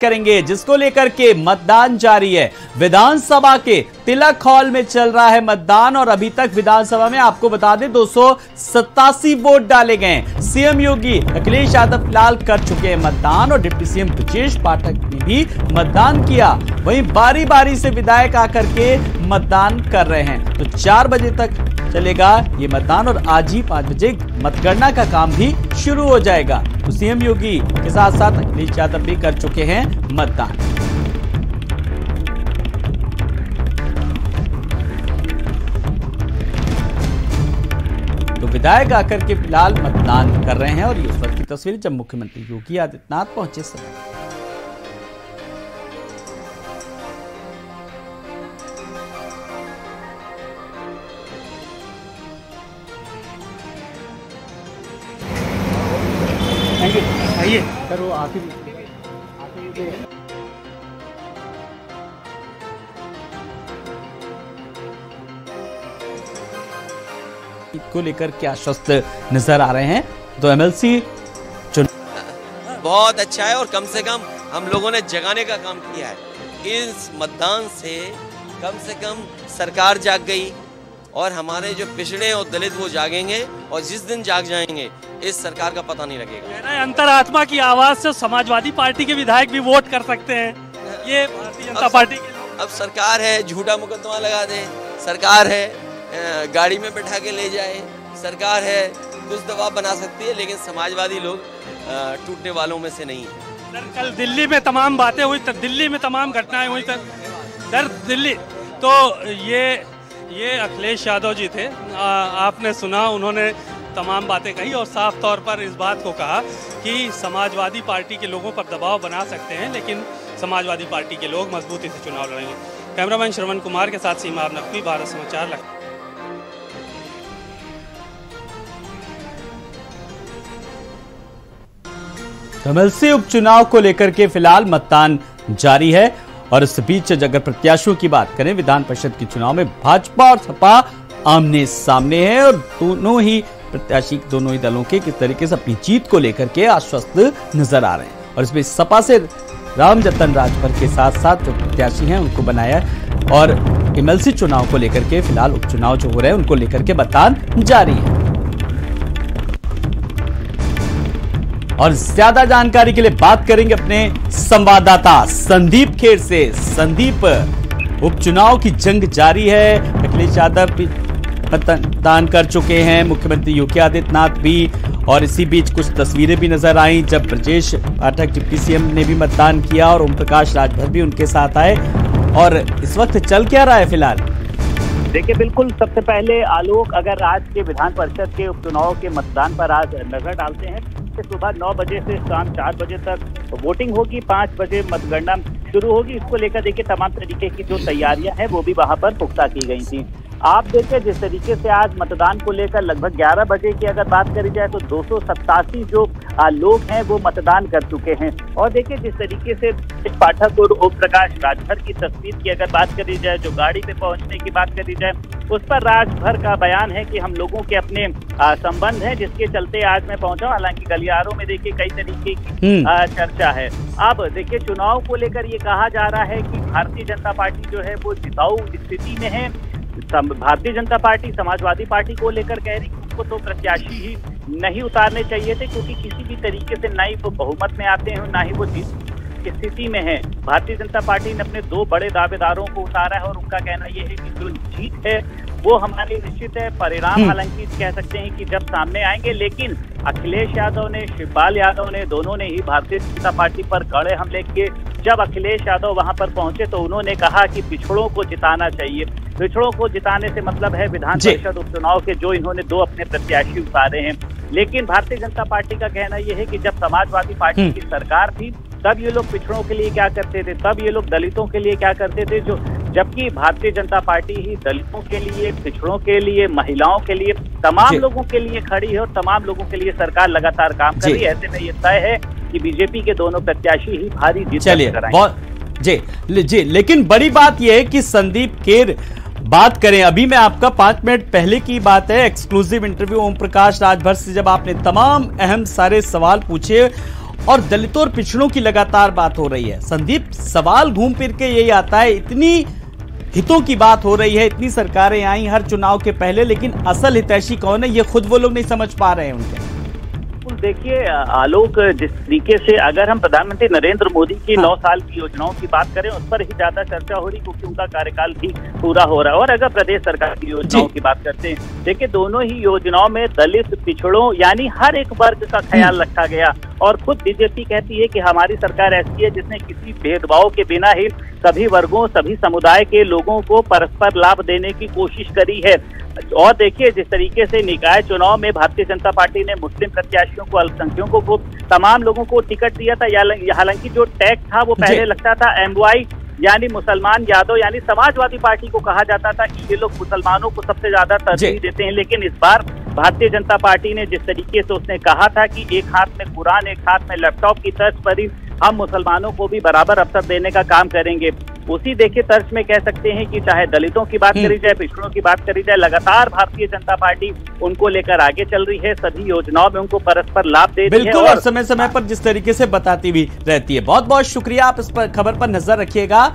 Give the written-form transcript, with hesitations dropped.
करेंगे, जिसको लेकर के मतदान जारी है। विधानसभा के तिलक हॉल में चल रहा है मतदान और अभी तक विधानसभा में आपको बता दें 287 वोट डाले गए। सीएम योगी अखिलेश यादव फिलहाल कर चुके हैं मतदान और डिप्टी सीएम ब्रजेश पाठक ने भी मतदान किया। वहीं बारी बारी से विधायक आकर के मतदान कर रहे हैं। तो 4 बजे तक चलेगा ये मतदान और आज ही 5 बजे मतगणना का काम भी शुरू हो जाएगा। तो सीएम योगी के साथ साथ अखिलेश यादव भी कर चुके हैं मतदान। तो विधायक आकर के फिलहाल मतदान कर रहे हैं और ये उस वक्त की तस्वीर जब मुख्यमंत्री योगी आदित्यनाथ पहुंचे समय। आइए सर, वो आके को लेकर के आश्वस्त नजर आ रहे हैं। तो एमएलसी बहुत अच्छा है और कम से कम हम लोगों ने जगाने का काम किया है। इस मतदान से कम सरकार जाग गई और हमारे जो पिछड़े और दलित वो जागेंगे और जिस दिन जाग जाएंगे इस सरकार का पता नहीं लगेगा। अंतरात्मा की आवाज से समाजवादी पार्टी के विधायक भी वोट कर सकते हैं। ये भारतीय जनता पार्टी के अब सरकार है, झूठा मुकदमा लगा दे, सरकार है गाड़ी में बैठा के ले जाए, सरकार है कुछ दबाव बना सकती है, लेकिन समाजवादी लोग टूटने वालों में से नहीं है। सर, कल दिल्ली में तमाम बातें हुई, दिल्ली में तमाम घटनाएं हुई सर दिल्ली। तो ये अखिलेश यादव जी थे, आपने सुना, उन्होंने तमाम बातें कही और साफ तौर पर इस बात को कहा कि समाजवादी पार्टी के लोगों पर दबाव बना सकते हैं, लेकिन समाजवादी पार्टी के लोग मजबूती से चुनाव लड़ेंगे। कैमरामैन श्रवण कुमार के साथ सीमा नकवी, भारत समाचार लखनऊ। एमएलसी उपचुनाव को लेकर के फिलहाल मतदान जारी है और इस बीच अगर प्रत्याशियों की बात करें, विधान परिषद के चुनाव में भाजपा और सपा आमने सामने है और दोनों ही प्रत्याशी दोनों ही दलों के किस तरीके से अपनी जीत को लेकर के आश्वस्त नजर आ रहे हैं। और इसमें सपा से रामजतन राजभर के साथ साथ जो प्रत्याशी हैं उनको बनाया और एमएलसी चुनाव को लेकर के फिलहाल उपचुनाव जो हो रहे हैं उनको लेकर के मतदान जारी है। और ज्यादा जानकारी के लिए बात करेंगे अपने संवाददाता संदीप खेर से। संदीप, उपचुनाव की जंग जारी है, अखिलेश यादव भी मतदान कर चुके हैं, मुख्यमंत्री योगी आदित्यनाथ भी, और इसी बीच कुछ तस्वीरें भी नजर आई जब ब्रजेश पाठक डिप्टी सीएम ने भी मतदान किया और ओम प्रकाश राजभर भी उनके साथ आए। और इस वक्त चल क्या रहा है फिलहाल? देखिए, बिल्कुल सबसे पहले आलोक, अगर आज के विधान परिषद के उपचुनाव के मतदान पर आज नजर डालते हैं, सुबह 9 बजे से शाम 4 बजे तक वोटिंग होगी, 5 बजे मतगणना शुरू होगी। इसको लेकर देखिए तमाम तरीके की जो तैयारियां हैं वो भी वहां पर पुख्ता की गई थी। आप देखिए जिस तरीके से आज मतदान को लेकर लगभग 11 बजे की अगर बात करी जाए तो 287 जो लोग हैं वो मतदान कर चुके हैं। और देखिए जिस तरीके से पाठक और ओम प्रकाश राजभर की तस्वीर की अगर बात करी जाए, जो गाड़ी पे पहुंचने की बात करी जाए, उस पर राजभर का बयान है कि हम लोगों के अपने संबंध हैं जिसके चलते आज मैं पहुंचा। हालांकि गलियारों में देखिए कई तरीके की चर्चा है। अब देखिए चुनाव को लेकर ये कहा जा रहा है कि भारतीय जनता पार्टी जो है वो जिताऊ स्थिति में है। भारतीय जनता पार्टी समाजवादी पार्टी को लेकर कह रही कि उनको तो प्रत्याशी ही नहीं उतारने चाहिए थे, क्योंकि किसी भी तरीके से ना ही वो बहुमत में आते हैं ना ही वो जीत की स्थिति में है। भारतीय जनता पार्टी ने अपने 2 बड़े दावेदारों को उतारा है और उनका कहना यह है कि जो जीत है वो हमारी निश्चित है। परिणाम हालांकि कह सकते हैं कि जब सामने आएंगे, लेकिन अखिलेश यादव ने, शिवपाल यादव ने, दोनों ने ही भारतीय जनता पार्टी पर कड़े हमले किए। जब अखिलेश यादव वहां पर पहुंचे तो उन्होंने कहा कि पिछड़ों को जिताना चाहिए। पिछड़ों को जिताने से मतलब है विधान परिषद उपचुनाव के जो इन्होंने 2 अपने प्रत्याशी उतारे हैं। लेकिन भारतीय जनता पार्टी का कहना यह है कि जब समाजवादी पार्टी की सरकार थी तब ये लोग पिछड़ों के लिए क्या करते थे, तब ये लोग दलितों के लिए क्या करते थे, जो जबकि भारतीय जनता पार्टी ही दलितों के लिए, पिछड़ों के लिए, महिलाओं के लिए, तमाम लोगों के लिए खड़ी है और तमाम लोगों के लिए सरकार लगातार काम कर रही है। ऐसे में ये तय है कि बीजेपी के दोनों प्रत्याशी ही भारी जीत कराएंगे। जी, लेकिन बड़ी बात यह है कि संदीप खेर बात करें, अभी मैं आपका 5 मिनट पहले की बात है, एक्सक्लूसिव इंटरव्यू ओम प्रकाश राजभर से जब आपने तमाम अहम सारे सवाल पूछे और दलितों और पिछड़ों की लगातार बात हो रही है। संदीप, सवाल घूम फिर के यही आता है, इतनी हितों की बात हो रही है, इतनी सरकारें आई हर चुनाव के पहले, लेकिन असल हितैषी कौन है ये खुद वो लोग नहीं समझ पा रहे हैं उनके। देखिए आलोक, जिस तरीके से अगर हम प्रधानमंत्री नरेंद्र मोदी की 9 साल की योजनाओं की बात करें उस पर ही ज्यादा चर्चा हो रही, क्योंकि उनका कार्यकाल भी पूरा हो रहा है। और अगर प्रदेश सरकार की योजनाओं की बात करते हैं, देखिए दोनों ही योजनाओं में दलित, पिछड़ों यानी हर एक वर्ग का ख्याल रखा गया। और खुद बीजेपी कहती है कि हमारी सरकार ऐसी है जिसने किसी भेदभाव के बिना ही सभी वर्गों, सभी समुदाय के लोगों को परस्पर लाभ देने की कोशिश करी है। और देखिए जिस तरीके से निकाय चुनाव में भारतीय जनता पार्टी ने मुस्लिम प्रत्याशियों को, अल्पसंख्यकों को, तमाम लोगों को टिकट दिया था, हालांकि जो टैग था वो पहले लगता था MY यानी मुसलमान यादव यानी समाजवादी पार्टी को कहा जाता था कि ये लोग मुसलमानों को सबसे ज्यादा तरजीह देते हैं। लेकिन इस बार भारतीय जनता पार्टी ने जिस तरीके से उसने कहा था कि एक हाथ में कुरान एक हाथ में लैपटॉप की तर्ज पर ही हम मुसलमानों को भी बराबर अवसर देने का काम करेंगे, उसी देखिए तर्ज में कह सकते हैं कि चाहे दलितों की बात करी जाए, पिछड़ों की बात करी जाए, लगातार भारतीय जनता पार्टी उनको लेकर आगे चल रही है, सभी योजनाओं में उनको परस्पर लाभ दे रही है। बिल्कुल, और समय समय पर जिस तरीके से बताती भी रहती है। बहुत बहुत शुक्रिया, आप इस पर खबर पर नजर रखिएगा।